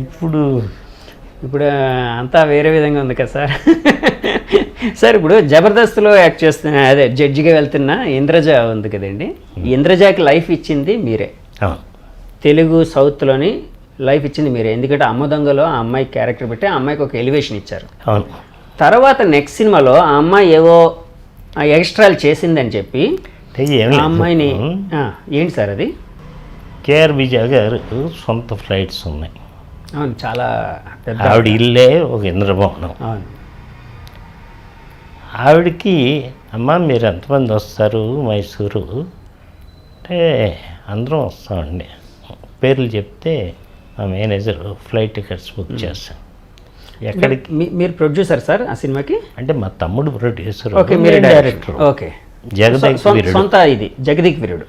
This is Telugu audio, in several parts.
ఇప్పుడు ఇప్పుడు అంతా వేరే విధంగా ఉంది కదా సార్. సార్ ఇప్పుడు జబర్దస్త్లో యాక్ట్ చేస్తున్న అదే జడ్జిగా వెళ్తున్న ఇంద్రజ ఉంది కదండి, ఇంద్రజకి లైఫ్ ఇచ్చింది మీరే. తెలుగు సౌత్లోని లైఫ్ ఇచ్చింది మీరే, ఎందుకంటే అమ్మ దొంగలో ఆ అమ్మాయి క్యారెక్టర్ పెట్టి ఆ అమ్మాయికి ఒక ఎలివేషన్ ఇచ్చారు. తర్వాత నెక్స్ట్ సినిమాలో ఆ అమ్మాయి ఏవో ఎక్స్ట్రాలు చేసిందని చెప్పి ఆ అమ్మాయిని ఏంటి సార్ అది? కేఆర్ విజయ్ గారు సొంత ఫ్లైట్స్ ఉన్నాయి. అవును, చాలా పెద్ద ఆవిడ ఇల్లే ఒక ఇంద్రభవనం. అవును. ఆవిడకి అమ్మ మీరు ఎంతమంది వస్తారు మైసూరు అంటే అందరం వస్తామండి, పేర్లు చెప్తే మా మేనేజర్ ఫ్లైట్ టికెట్స్ బుక్ చేస్తాం. ఎక్కడికి? మీరు ప్రొడ్యూసర్ సార్ ఆ సినిమాకి? అంటే మా తమ్ముడు ప్రొడ్యూసర్, ఓకే, మీరు డైరెక్టర్. ఓకే, జగదీక్ వీరుడు సొంత ఇది జగదీక్ వీరుడు.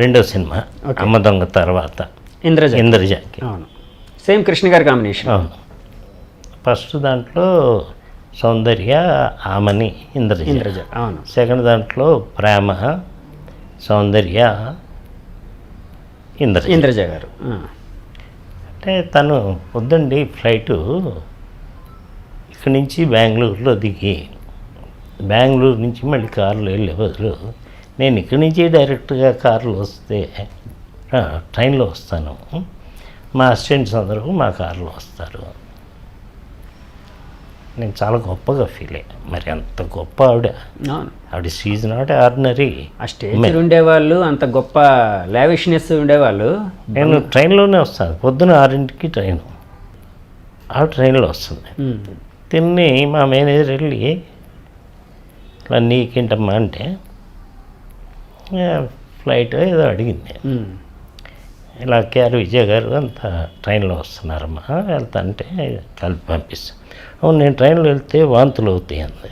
రెండో సినిమా అమ్మ దొంగ తర్వాత ఇంద్రజకి. అవును, సేమ్ కృష్ణ గారి కాంబినేషన్. అవును, ఫస్ట్ దాంట్లో సౌందర్య ఆమని ఇంద్రజ. అవును. సెకండ్ దాంట్లో ప్రేమ సౌందర్య ఇంద్రజ గారు. అంటే తను వద్దండి ఫ్లైటు ఇక్కడి నుంచి బెంగళూరులో దిగి బెంగళూరు నుంచి మళ్ళీ కారులో వెళ్ళే బదులు నేను ఇక్కడి నుంచి డైరెక్ట్గా కారులో వస్తే ట్రైన్లో వస్తాను, మా అసిస్టెంట్స్ అందరూ మా కారులో వస్తారు. నేను చాలా గొప్పగా ఫీల్ అయ్యా. మరి అంత గొప్ప ఆవిడ షీజ్ నాట్ ఆర్డినరీ. ఆ స్టేజ్ ఉండేవాళ్ళు అంత గొప్ప లావిష్నెస్ ఉండేవాళ్ళు. నేను ట్రైన్లోనే వస్తాను, పొద్దున 6ంటికి ట్రైను, ఆ ట్రైన్లో వస్తుంది. తిని మా మేనేజర్ వెళ్ళి ఇలా నీకేంటమ్మా అంటే ఫ్లైట్ ఏదో అడిగింది. ఇలా కేఆర్ విజయ్ గారు అంతా ట్రైన్లో వస్తున్నారమ్మా వెళ్తా అంటే కలిపి పంపిస్తాను. అవును, నేను ట్రైన్లో వెళ్తే వాంతులు అవుతాయి అంది.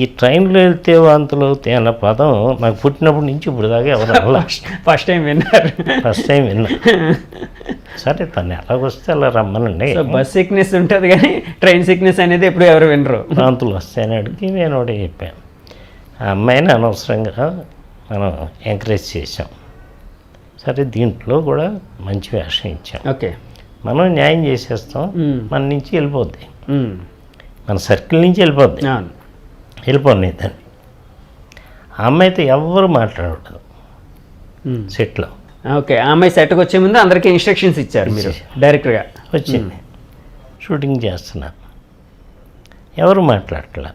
ఈ ట్రైన్లో వెళ్తే వాంతులు అవుతాయి అన్న పదం నాకు పుట్టినప్పటి నుంచి ఇప్పుడు దాకా ఎవరు ఫస్ట్ టైం విన్నా. సరే తను ఎలాగొస్తే అలా రమ్మనండి. బస్ సిక్నెస్ ఉంటుంది కానీ ట్రైన్ సిక్నెస్ అనేది ఎప్పుడు ఎవరు వినరు. వాంతులు వస్తాయని అడిగి నేను ఒకటి చెప్పాను. ఆ అమ్మాయిని అనవసరంగా మనం ఎంకరేజ్ చేసాం. సరే దీంట్లో కూడా మంచి వేషం ఇచ్చాం. ఓకే, మనం న్యాయం చేసేస్తాం, మన నుంచి వెళ్ళిపోద్ది, మన సర్కిల్ నుంచి వెళ్ళిపోద్ది. వెళ్ళిపోయి దాన్ని ఆ అమ్మాయితో ఎవరు మాట్లాడకూడదు సెట్లో. ఓకే, ఆ అమ్మాయి సెట్కి వచ్చే ముందు అందరికీ ఇన్స్ట్రక్షన్స్ ఇచ్చారు మీరు డైరెక్ట్గా? వచ్చింది, షూటింగ్ చేస్తున్నా, ఎవరు మాట్లాడట్లా.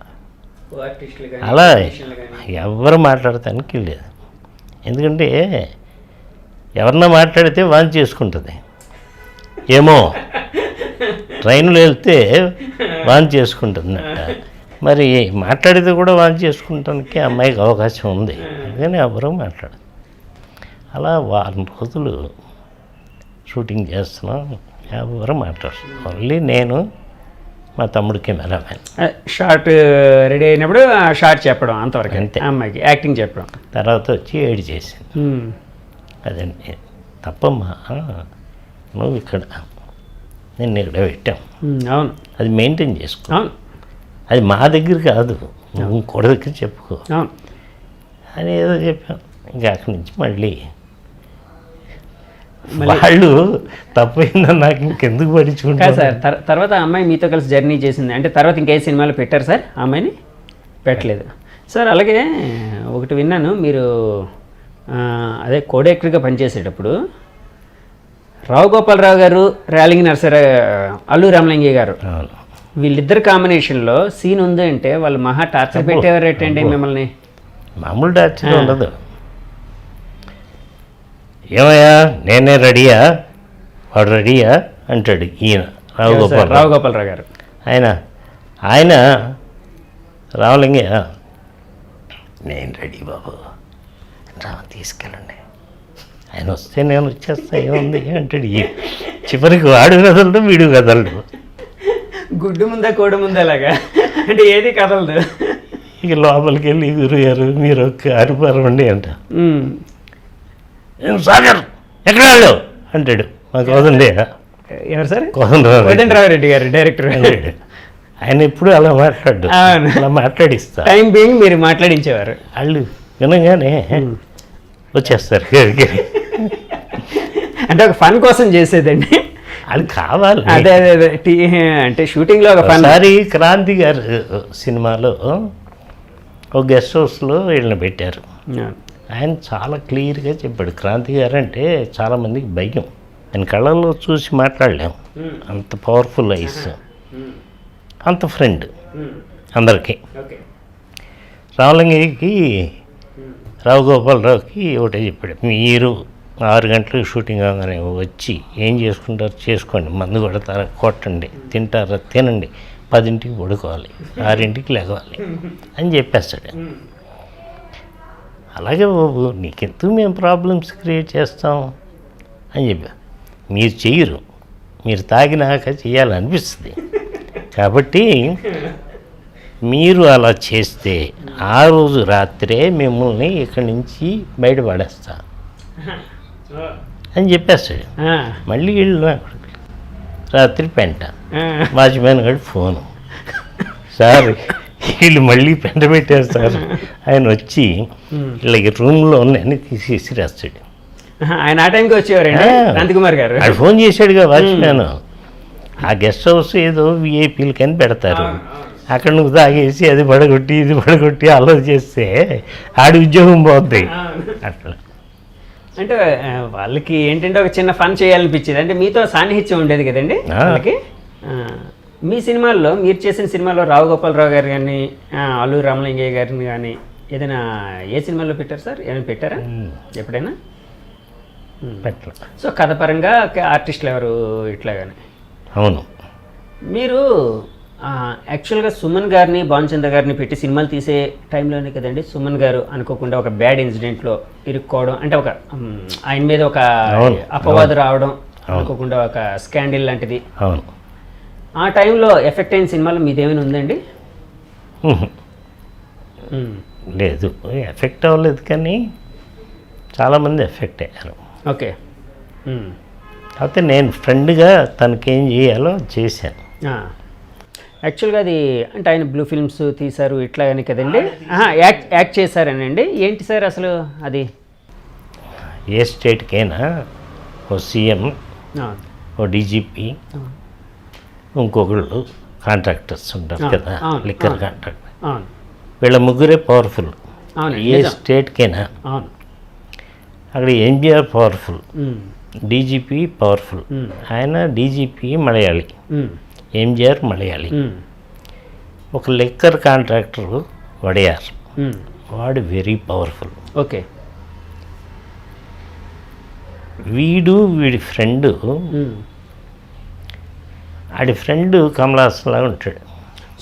అలా ఎవరు మాట్లాడటానికి లేదు. ఎందుకంటే ఎవరన్నా మాట్లాడితే వాంతి చేసుకుంటుంది ఏమో, ట్రైన్లో వెళ్తే వాంతి చేసుకుంటుందట. మరి మాట్లాడితే కూడా వాంతి చేసుకుంటానికి అమ్మాయికి అవకాశం ఉంది, అందుకని ఎవరూ మాట్లాడదు. అలా వారం రోజులు షూటింగ్ చేస్తున్నాం, ఎవరు మాట్లాడుతున్నాం. ఓన్లీ నేను మా తమ్ముడు కెమెరామెన్. షార్ట్ రెడీ అయినప్పుడు ఆ షార్ట్ చెప్పడం అంతవరకు, అంతే. అమ్మాయికి యాక్టింగ్ చెప్పడం. తర్వాత వచ్చి ఏడు చేసింది. అదండి తప్పమ్మా, నువ్వు ఇక్కడ నేను ఇక్కడ పెట్టాం. అవును, అది మెయింటైన్ చేసుకో. అవును, అది మా దగ్గర కాదు, నువ్వు ఇంకోటి దగ్గర చెప్పుకో అని ఏదో చెప్పాం. ఇంకా అక్కడి నుంచి మళ్ళీ వాళ్ళు తప్పైందని నాకు ఇంకెందుకు పడించుకుంటారు సార్. తర్వాత అమ్మాయి మీతో కలిసి జర్నీ చేసింది అంటే తర్వాత ఇంకే సినిమాలో పెట్టారు సార్? ఆ అమ్మాయిని పెట్టలేదు సార్. అలాగే ఒకటి విన్నాను, మీరు అదే కోడైరెక్టర్గా పనిచేసేటప్పుడు రావు గోపాలరావు గారు, రేలంగి అల్లు రామలింగయ్య గారు, వీళ్ళిద్దరు కాంబినేషన్లో సీన్ ఉంది అంటే వాళ్ళు మహా టార్చర్ పెట్టేవారు ఏంటండి మిమ్మల్ని? మామూలు టార్చర్ ఉండదు. ఏమయ్యా నేనే రెడీయా, వాడు రెడీయా అంటాడు ఈయన రావు గోపాలరావు గారు. ఆయన రామలింగయ్య నేను రెడీ బాబు, తీసుకెళ్ళండి, ఆయన వస్తే నేను వచ్చేస్తా, ఏముంది అంటాడు. చివరికి వాడు కదలడు, వీడు కదలడు. గుడ్డు ముందా కోడి ముందా లాగా అంటే ఏది కదలదు. ఇక లోపలికి వెళ్ళి గురుగారు మీరు కారిపారండి అంట. సాగర్ ఎక్కడ వెళ్ళావు అంటాడు. మాకు వదండి. ఎవరు సార్? కోదండరామిరెడ్డి గారు డైరెక్టర్. ఆయన ఎప్పుడు అలా మాట్లాడు, అలా మాట్లాడిస్తా. టైం బీయింగ్ మీరు మాట్లాడించేవారు. వాళ్ళు వినగానే వచ్చేస్తారు. అంటే ఒక ఫన్ కోసం చేసేదండి. అది కావాలి. అదే అదే అదే అంటే షూటింగ్లో ఒక ఫన్. ఒకసారి క్రాంతి గారు సినిమాలో ఒక గెస్ట్ హౌస్లో వీళ్ళని పెట్టారు. ఆయన చాలా క్లియర్గా చెప్పాడు. క్రాంతి గారు అంటే చాలామందికి భయం, ఆయన కళ్ళల్లో చూసి మాట్లాడలేం, అంత పవర్ఫుల్ ఐస్, అంత ఫ్రెండ్ అందరికీ. రామలింగయ్యకి, రావు గోపాలరావుకి ఒకటే చెప్పాడు, మీరు 6 గంటలకు షూటింగ్ అవగానే వచ్చి ఏం చేసుకుంటారు చేసుకోండి, మందు కొడతారా కొట్టండి, తింటారా తినండి, 10ంటికి పడుకోవాలి, 6ంటికి లెగవాలి అని చెప్పేస్తాడు. అలాగే బాబు నీకెందుకు మేము ప్రాబ్లమ్స్ క్రియేట్ చేస్తాం అని చెప్పా. మీరు చెయ్యరు, మీరు తాగినాక చేయాలనిపిస్తుంది, కాబట్టి మీరు అలా చేస్తే ఆ రోజు రాత్రే మిమ్మల్ని ఇక్కడి నుంచి బయటపడేస్తా అని చెప్పేస్తాడు. మళ్ళీ వీళ్ళు రాత్రి పెంట, వాచ్మ్యాన్ గారి ఫోను, సార్ వీళ్ళు మళ్ళీ పెంట పెట్టేస్తారు. ఆయన వచ్చి వీళ్ళకి రూమ్లో ఉన్నాయని తీసేసి రాస్తాడు. ఆయన ఆ టైంకి వచ్చేవారండి నందకుమార్ గారు. అది ఫోన్ చేశాడుగా వాచ్మ్యాన్. ఆ గెస్ట్ హౌస్ ఏదో విఐపీలకని పెడతారు, అక్కడ నువ్వు తాగేసి అది పడగొట్టి ఇది పడగొట్టి అల్లరి చేస్తే ఆడి ఉద్యోగం పోద్ది. అట్లా అంటే వాళ్ళకి ఏంటంటే ఒక చిన్న ఫన్ చేయాలనిపించేది. అంటే మీతో సాన్నిహిత్యం ఉండేది కదండి వాళ్ళకి. మీ సినిమాల్లో, మీరు చేసిన సినిమాలో రావు గోపాలరావు గారు కానీ, అల్లూరి రామలింగయ్య గారిని కానీ ఏదైనా ఏ సినిమాలో పెట్టారు సార్? ఏమైనా పెట్టారా ఎప్పుడైనా? పెట్టరు. సో కథ పరంగా ఆర్టిస్టులు ఎవరు ఇట్లా కానీ? అవును. మీరు యాక్చువల్గా సుమన్ గారిని, భానుచంద్ర గారిని పెట్టి సినిమాలు తీసే టైంలోనే కదండి సుమన్ గారు అనుకోకుండా ఒక బ్యాడ్ ఇన్సిడెంట్లో ఇరుక్కోవడం, అంటే ఒక ఆయన మీద ఒక అపవాదు రావడం, అనుకోకుండా ఒక స్కాండిల్ లాంటిది. అవును. ఆ టైంలో ఎఫెక్ట్ అయిన సినిమాలో మీదేమైనా ఉందండి? లేదు, ఎఫెక్ట్ అవ్వలేదు, కానీ చాలామంది ఎఫెక్ట్ అయ్యారు. ఓకే. కాకపోతే నేను ఫ్రెండ్గా తనకేం చేయాలో చేశాను. యాక్చువల్గా అది అంటే ఆయన బ్లూ ఫిల్మ్స్ తీశారు ఇట్లా అని కదండి, యాక్ట్ చేశారనండి. ఏంటి సార్ అసలు అది? ఏ స్టేట్కైనా ఓ సీఎం, ఓ డీజీపీ, ఇంకొకళ్ళు కాంట్రాక్టర్స్ ఉంటారు కదా, లిక్కర్ కాంట్రాక్టర్, వీళ్ళ ముగ్గురే పవర్ఫుల్. ఏ స్టేట్కైనా అక్కడ ఎంజిఆర్ పవర్ఫుల్, డీజీపీ పవర్ఫుల్. ఆయన డీజీపీ మలయాళీ, ఎంజిఆర్ మలయాళీ. ఒక లిక్కర్ కాంట్రాక్టర్ వడియార్, వాడు వెరీ పవర్ఫుల్. ఓకే. వీడి ఫ్రెండ్, ఆడి ఫ్రెండ్ కమలాసన్లాగా ఉంటాడు,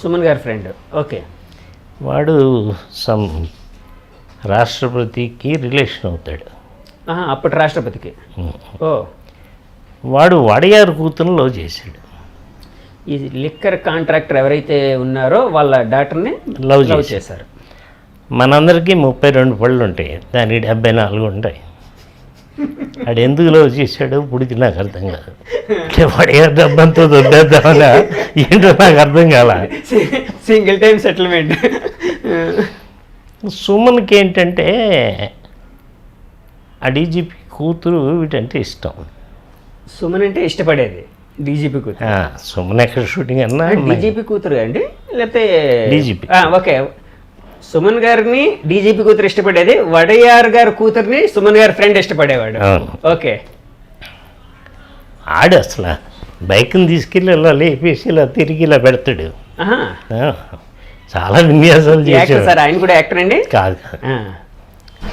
సుమన్ గారి ఫ్రెండ్. ఓకే. వాడు సమ్ రాష్ట్రపతికి రిలేషన్ అవుతాడు, అప్పటి రాష్ట్రపతికి. ఓ. వాడు వడియార్ కూతురు లవ్ చేశాడు. ఈ లిక్కర్ కాంట్రాక్టర్ ఎవరైతే ఉన్నారో వాళ్ళ డాక్టర్ని లవ్ చేశారు. మనందరికీ 32 పళ్ళు ఉంటాయి, దానికి 74 ఉంటాయి. వాడు ఎందుకు లవ్ చేశాడు పుడికి నాకు అర్థం కాదు. అంటే వడియార్ డబ్బంతో దొబ్బేద్దామన్నా ఏంటో నాకు అర్థం కాల. Single time settlement. సుమన్కి ఏంటంటే ఆ డీజీపీ కూతురు వీటంటే ఇష్టం. సుమన్ అంటే ఇష్టపడేది డీజీపీ కూతురు. సుమన్ ఎక్కడ షూటింగ్ అన్నా డీజీపీ కూతురు అండి, లేకపోతే డీజీపీ. ఓకే. సుమన్ గారిని డీజీపీ కూతురు ఇష్టపడేది, వడియార్ గారి కూతుర్ని సుమన్ గారి ఫ్రెండ్ ఇష్టపడేవాడు. ఓకే. ఆడు అసలు బైక్ని తీసుకెళ్ళి ఇలా లేపేసి ఇలా తిరిగి ఇలా పెడతాడు. చాలా విన్యాసాలు చేశాడు సార్. ఆయన కూడా యాక్టర్ అండి? కాదు,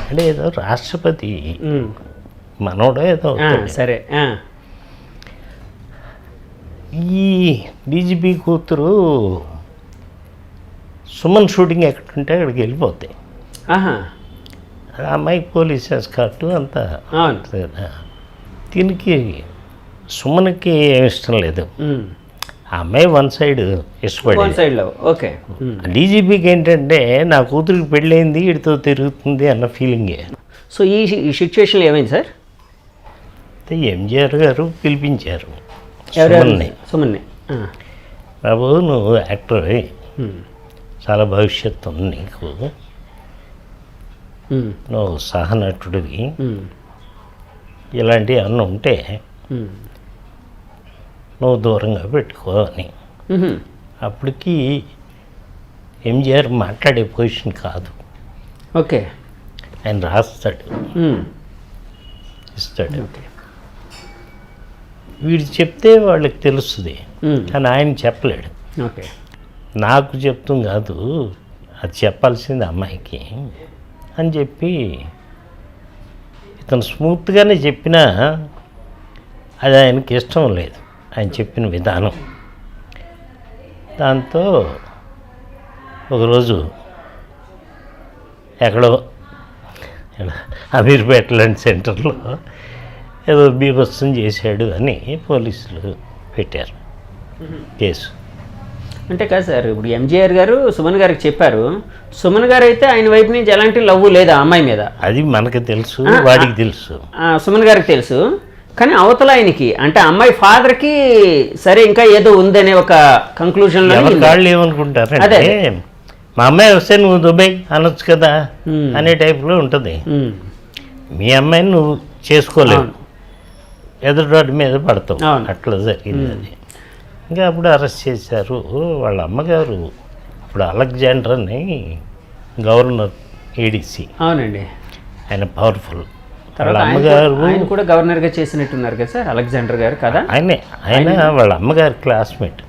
అంటే ఏదో రాష్ట్రపతి మనోడో ఏదో. సరే. ఈ డీజీపీ కూతురు సుమన్ షూటింగ్ ఎక్కడుంటే అక్కడికి వెళ్ళిపోతాయి. అమ్మాయికి పోలీస్ ఎస్కార్ట్ అంతా కదా. దీనికి సుమన్కి ఏమి ఇష్టం లేదు, ఆ అమ్మాయి వన్ సైడ్ ఇష్టపడి. ఓకే. డీజీపీకి ఏంటంటే నా కూతురికి పెళ్ళయింది వీడితో తిరుగుతుంది అన్న ఫీలింగే. సో ఈ సిచ్యువేషన్లో ఏమైంది సార్? ఎంజిఆర్ గారు పిలిపించారు సుమన్ని. బాబు నువ్వు యాక్టర్, చాలా భవిష్యత్తు ఉంది నీకు, నువ్వు సహనటుడివి, ఇలాంటివి అన్నీ ఉంటే ఉమ్. నువ్వు దూరంగా పెట్టుకో అని. ఉహు. అప్పటికి ఎంజీఆర్ మాట్లాడే పొజిషన్ కాదు. ఓకే. ఆయన రాస్తాడు, ఉమ్. ఇస్తాడు. ఓకే. వీడు చెప్తే వాళ్ళకి తెలుస్తుంది, ఉమ్. కానీ ఆయన చెప్పలేడు. ఓకే. నాకు చెప్తాం కాదు, అది చెప్పాల్సింది అమ్మాయికి అని చెప్పి ఇతను స్మూత్గానే చెప్పినా అది ఆయనకి ఇష్టం లేదు, ఆయన చెప్పిన విధానం. దాంతో ఒకరోజు ఎక్కడో అమీర్పేట లాంటి సెంటర్లో ఏదో బీభత్సం చేశాడు అని పోలీసులు పెట్టారు కేసు. అంటే కాదు సార్, ఇప్పుడు ఎంజీఆర్ గారు సుమన్ గారికి చెప్పారు. సుమన్ గారు అయితే ఆయన వైపు నుంచి ఎలాంటి లవ్ లేదా అమ్మాయి మీద, అది మనకు తెలుసు, వాడికి తెలుసు. సుమన్ గారికి తెలుసు. కానీ అవతల ఆయనకి అంటే అమ్మాయి ఫాదర్కి సరే ఇంకా ఏదో ఉందనే ఒక కంక్లూజన్లో ఎవరి కాళ్ళు ఏమనుకుంటారంటే మా అమ్మాయి వస్తే నువ్వు దుబాయ్ అనొచ్చు కదా అనే టైప్లో ఉంటుంది. మీ అమ్మాయిని నువ్వు చేసుకోలేవు, ఎదురువాడి మీద పడతావు. అట్లా జరిగింది అది. ఇంకా అప్పుడు అరెస్ట్ చేశారు. వాళ్ళ అమ్మగారు ఇప్పుడు అలెగ్జాండర్ అని గవర్నర్ ఏడీసీ. అవునండి. ఆయన పవర్ఫుల్. వాళ్ళ తర్వాత అమ్మగారు ఆయన కూడా గవర్నర్గా చేసినట్టున్నారు కదా సార్, అలెగ్జాండర్ గారు కదా. ఆయన వాళ్ళ అమ్మగారి క్లాస్మేట్.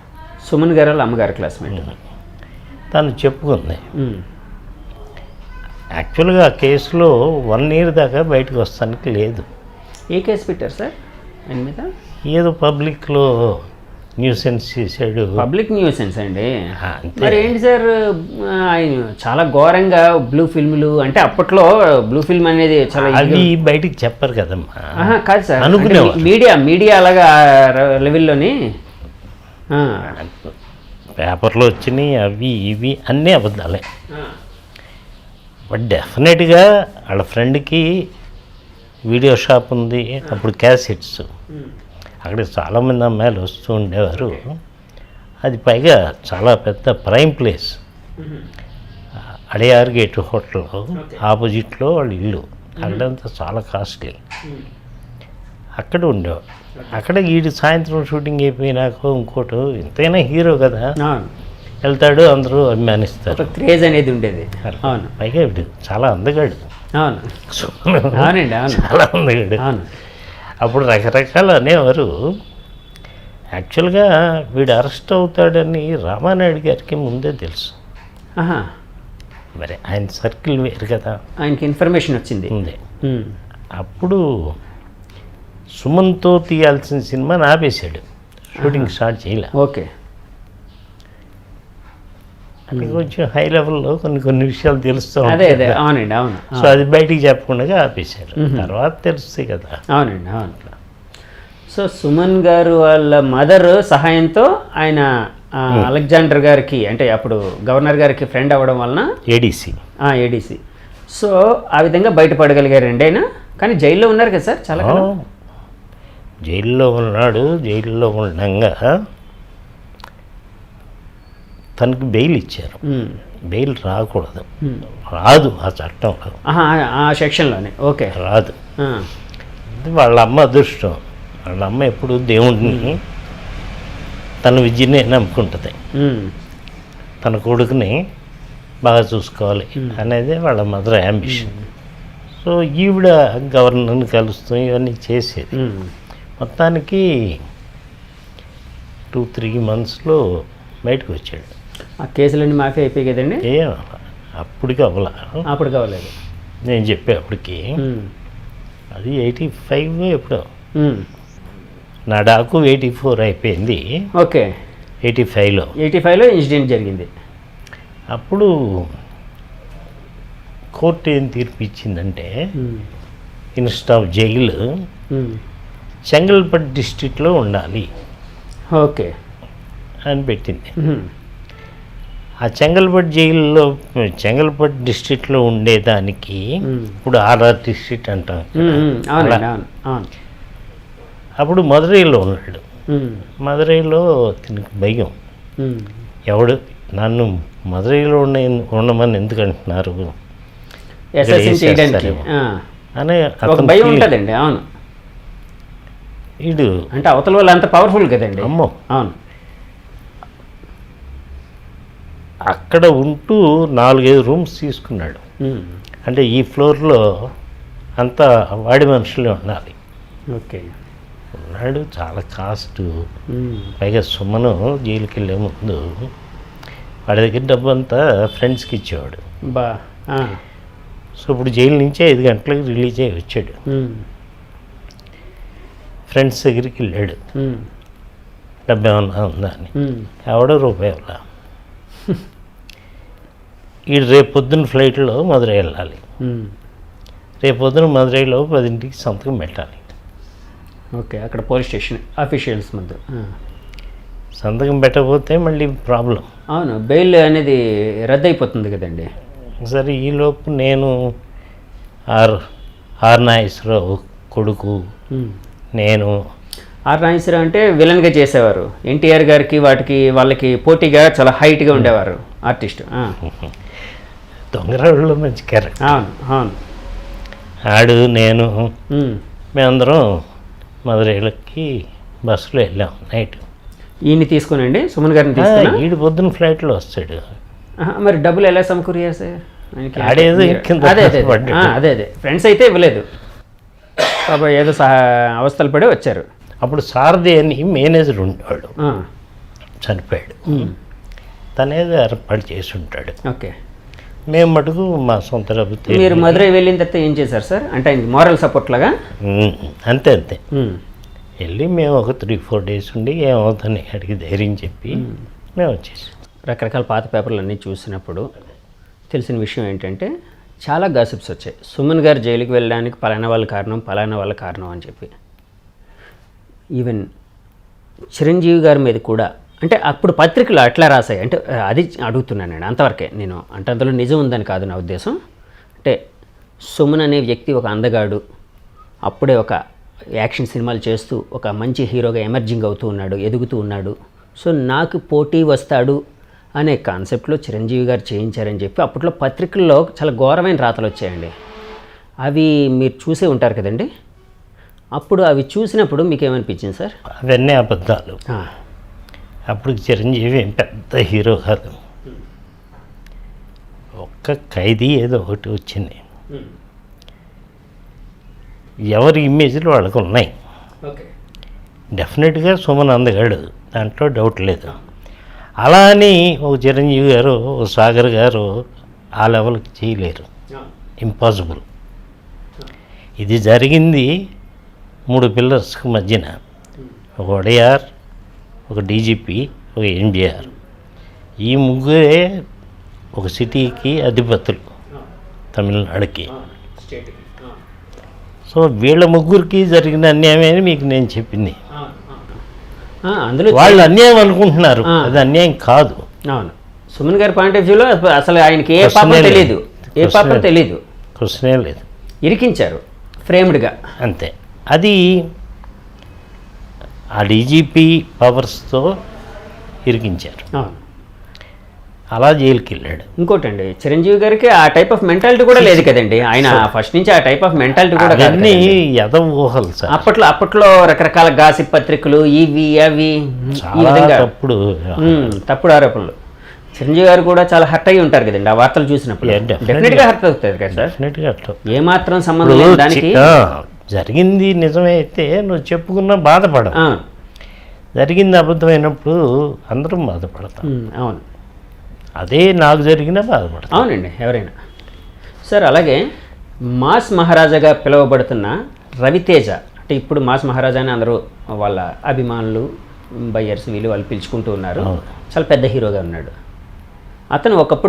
సుమన్ గారు వాళ్ళ అమ్మగారి క్లాస్మేట్. తను చెప్పుకుంది. యాక్చువల్గా ఆ కేసులో 1 year దాకా బయటకు వస్తానికి లేదు. ఏ కేసు పెట్టారు సార్ ఆయన మీద? ఏదో పబ్లిక్లో న్యూసెన్స్ చేశాడు. పబ్లిక్ న్యూసెన్స్ అండి. అంతే. మరి ఏంటి సార్, ఆయన చాలా ఘోరంగా బ్లూ ఫిల్మ్లు అంటే అప్పట్లో బ్లూ ఫిల్మ్ అనేది చాలా అవి బయటికి చెప్పరు కదమ్మా. కాదు సార్, అనుకునేవారు. మీడియా అలాగా లెవెల్లోని పేపర్లో వచ్చినాయి అవి ఇవి అన్నీ అబద్ధాలే. బట్ డెఫినెట్గా వాళ్ళ ఫ్రెండ్కి వీడియో షాప్ ఉంది, అప్పుడు క్యాసెట్స్. అక్కడికి చాలామంది అమ్మాయిలు వస్తూ ఉండేవారు. అది పైగా చాలా పెద్ద prime place. Adyar gate hotel ఆపోజిట్లో వాళ్ళ ఇల్లు. అక్కడంతా చాలా కాస్ట్లీ. అక్కడ ఉండేవాడు. అక్కడ వీడి సాయంత్రం షూటింగ్ అయిపోయినాక ఇంకోటి ఎంతైనా హీరో కదా, వెళ్తాడు, అందరూ అభిమానిస్తారు. క్రేజ్ అనేది ఉండేది. అవును. పైగా వీడు చాలా అందగాడు. అవును. అవునండి. అవును. చాలా అందగాడు. అవును. అప్పుడు రకరకాలు అనేవారు. యాక్చువల్గా వీడు అరెస్ట్ అవుతాడని రామానాయుడు గారికి ముందే తెలుసు. మరి ఆయన సర్కిల్ వేరు కదా, ఆయనకి ఇన్ఫర్మేషన్ వచ్చింది ఉంది. అప్పుడు సుమన్తో తీయాల్సిన సినిమాని ఆపేశాడు, షూటింగ్ స్టార్ట్ చేయలే. ఓకే. అంటే కొంచెం హై లెవెల్లో కొన్ని విషయాలు తెలుస్తూ అదే. అవునండి. అవును. సో అది బయటికి చెప్పకుండా ఆపేశారు. తర్వాత తెలుస్తాయి కదా. అవునండి. అవును. సో సుమన్ గారు వాళ్ళ మదర్ సహాయంతో ఆయన అలెగ్జాండర్ గారికి అంటే అప్పుడు గవర్నర్ గారికి ఫ్రెండ్ అవ్వడం వలన ఏడీసీ సో ఆ విధంగా బయటపడగలిగారండి ఆయన. కానీ జైల్లో ఉన్నారు కదా సార్ చాలా కాలం. జైల్లో ఉన్నాడు. జైల్లో ఉండగా తనకి బెయిల్ ఇచ్చారు. బెయిల్ రాకూడదు, రాదు ఆ చట్టంలో, ఆ సెక్షన్లోనే. ఓకే. రాదు. వాళ్ళ అమ్మ అదృష్టం. వాళ్ళ అమ్మ ఎప్పుడు దేవుడిని, తన విద్యనే నమ్ముకుంటుంది. తన కొడుకుని బాగా చూసుకోవాలి అనేది వాళ్ళ మదర్ యాంబిషన్. సో ఈవిడ గవర్నర్ని కలుస్తూ ఇవన్నీ చేసేది. మొత్తానికి 2-3 monthsలో బయటకు వచ్చాడు. ఆ కేసులన్నీ మాఫీ అయిపోయి కదండి. అప్పటికి అవ్వలా. అప్పుడు కావలేదు నేను చెప్పే అప్పటికి. అది 85 ఎప్పుడో. నా డాకు 84 అయిపోయింది. ఓకే. 85లో ఇన్సిడెంట్ జరిగింది. అప్పుడు కోర్టు ఏం తీర్పు ఇచ్చిందంటే ఇన్స్టెడ్ ఆఫ్ జైలు చెంగల్పట్ డిస్ట్రిక్ట్లో ఉండాలి. ఓకే. అని పెట్టింది. ఆ చెంగల్పట్ డిస్ట్రిక్ట్లో ఉండేదానికి ఇప్పుడు ఆర్ఆర్ డిస్ట్రిక్ట్ అంటాం. అప్పుడు మదురైలో ఉన్నాడు. మదురైలో తినకు భయం. ఎవడు నన్ను మదురైలో ఉండమని ఎందుకు అంటున్నారు అనే భయం ఉంటుందండి. అవును. వీడు అంటే అవతల వాళ్ళు అంత పవర్ఫుల్ కదండి. అమ్మో, అవును. అక్కడ ఉంటూ 4-5 రూమ్స్ తీసుకున్నాడు. అంటే ఈ ఫ్లోర్లో అంతా వాడి మనుషులే ఉండాలి. ఓకే. ఉన్నాడు, చాలా కాస్ట్. పైగా సుమను జైలుకి వెళ్ళే ముందు వాడి దగ్గర డబ్బు అంతా ఫ్రెండ్స్కి ఇచ్చేవాడు. బా. సో ఇప్పుడు జైలు నుంచి 5 గంటలకు రిలీజ్ అయ్యి వచ్చాడు. ఫ్రెండ్స్ దగ్గరికి వెళ్ళాడు, డబ్బు ఏమన్నా ఉందా అని. ఎవడో రూపాయి ఇవ్వాల. ఈ రేపు పొద్దున్న ఫ్లైట్లో మదురై వెళ్ళాలి. రేపు పొద్దున మదురైలో 10ంటికి సంతకం పెట్టాలి. ఓకే. అక్కడ పోలీస్ స్టేషన్ అఫీషియల్స్ మధ్య సంతకం పెట్టకపోతే మళ్ళీ ప్రాబ్లం. అవును, బెయిల్ అనేది రద్దు అయిపోతుంది కదండి. సరే, ఈలోపు నేను ఆర్ నాగేశ్వరరావు కొడుకు, నేను. ఆర్ నాగేశ్వరరావు అంటే విలన్గా చేసేవారు. ఎన్టీఆర్ గారికి వాళ్ళకి పోటీగా చాలా హైట్గా ఉండేవారు ఆర్టిస్ట్. దొంగరాళ్ళలో మంచి క్యారెక్టర్. అవును అవును. ఆడు నేను మేమందరం మదురైలకి బస్సులో వెళ్ళాం నైట్. ఈయన్ని తీసుకునండి, సుమన్ గారిని తీసుకుని. ఈడు పొద్దున్న ఫ్లైట్లో వస్తాడు. మరి డబ్బులు ఎలా సమకూర్యారు సార్? ఆడేదో అదే ఫ్రెండ్స్ అయితే ఇవ్వలేదు బాబా, ఏదో అవస్థలు పడి వచ్చారు. అప్పుడు సారథి అని మేనేజర్ ఉండేవాడు, చనిపోయాడు. తనేదో ఏర్పాటు చేసి ఉంటాడు. ఓకే. మేము మటుకు మా సొంత డబ్బుతో. మీరు మదురై వెళ్ళిన తర్వాత ఏం చేశారు సార్? అంటే ఆయనకి మోరల్ సపోర్ట్ లాగా? అంతే వెళ్ళి మేము ఒక 3-4 డేస్ ఉండి ఏమవుతుంది అడిగి ధైర్యం చెప్పి మేము వచ్చేసాం. రకరకాల పాత పేపర్లు అన్నీ చూసినప్పుడు తెలిసిన విషయం ఏంటంటే చాలా గాసిప్స్ వచ్చాయి. సుమన్ గారు జైలుకి వెళ్ళడానికి పలానా వాళ్ళ కారణం అని చెప్పి. ఈవెన్ చిరంజీవి గారి మీద కూడా, అంటే అప్పుడు పత్రికలు అట్లా రాశాయి. అంటే అది అడుగుతున్నానండి, అంతవరకే నేను. అంటే అందులో నిజం ఉందని కాదు నా ఉద్దేశం. అంటే సుమన్ అనే వ్యక్తి ఒక అందగాడు, అప్పుడే ఒక యాక్షన్ సినిమాలు చేస్తూ ఒక మంచి హీరోగా ఎమర్జింగ్ అవుతూ ఉన్నాడు, ఎదుగుతూ ఉన్నాడు. సో నాకు పోటీ వస్తాడు అనే కాన్సెప్ట్లో చిరంజీవి గారు చేయించారని చెప్పి అప్పట్లో పత్రికల్లో చాలా ఘోరమైన రాతలు వచ్చాయండి. అవి మీరు చూసే ఉంటారు కదండి. అప్పుడు అవి చూసినప్పుడు మీకు ఏమనిపించింది సార్? అవన్నీ అబద్ధాలు. అప్పుడు చిరంజీవి పెద్ద హీరో కాదు, ఒక్క ఖైదీ ఏదో ఒకటి వచ్చింది. ఎవరి ఇమేజ్లు వాళ్ళకు ఉన్నాయి. డెఫినెట్గా సుమన్ అందగాడు, దాంట్లో డౌట్ లేదు. అలా అని ఒక చిరంజీవి గారు, ఒక సాగర్ గారు ఆ లెవెల్కి చేయలేరు, ఇంపాసిబుల్. ఇది జరిగింది 3 పిల్లర్స్కి మధ్యన. ఒక ఒడయార్, ఒక డీజీపీ, ఒక ఎన్టీఆర్. ఈ ముగ్గురే ఒక సిటీకి అధిపతులు, తమిళనాడుకి. సో వీళ్ళ ముగ్గురికి జరిగిన అన్యాయమని మీకు నేను చెప్పింది. అందులో వాళ్ళు అన్యాయం అనుకుంటున్నారు, అది అన్యాయం కాదు. అవును. సుమన్ గారి పాయింట్ ఆఫ్ వ్యూలో అసలు ఆయనకి ఏ పాపం తెలియదు, క్వశ్చనే లేదు. ఇరికించారు ఫ్రేమ్డ్గా, అంతే. అది ఆ డీజీపీ పవర్స్తో ఇరికించారు. అలా జైలుకి వెళ్ళాడు. ఇంకోటండి, చిరంజీవి గారికి ఆ టైప్ ఆఫ్ మెంటాలిటీ కూడా లేదు కదండి. ఆయన ఫస్ట్ నుంచి ఆ టైప్ ఆఫ్ మెంటాలిటీ కూడా అన్నీ ఎద ఊహలు సార్. అప్పట్లో రకరకాల గాసిప్ పత్రికలు ఇవి అవి ఈ విధంగా తప్పుడు ఆరోపణలు. చిరంజీవి గారు కూడా చాలా హర్ట్ అయ్యి ఉంటారు కదండి ఆ వార్తలు చూసినప్పుడు. డెఫినెట్గా హర్ట్ అవుతుంది కదా సార్. డెఫినెట్గా హర్ట్. ఏమాత్రం సంబంధం లేదు దానికి. జరిగింది నిజమే అయితే నువ్వు చెప్పుకున్నా బాధపడ, జరిగింది అబద్ధమైనప్పుడు అందరం బాధపడతాం. అవును, అదే నాకు జరిగినా బాధపడతాం. అవునండి, ఎవరైనా. సార్ అలాగే మాస్ మహారాజాగా పిలువబడుతున్న రవితేజ, అంటే ఇప్పుడు మాస్ మహారాజా అని అందరూ వాళ్ళ అభిమానులు, బయ్యర్స్, వాళ్ళు పిలుచుకుంటూ ఉన్నారు. చాలా పెద్ద హీరోగా ఉన్నాడు అతను. ఒకప్పుడు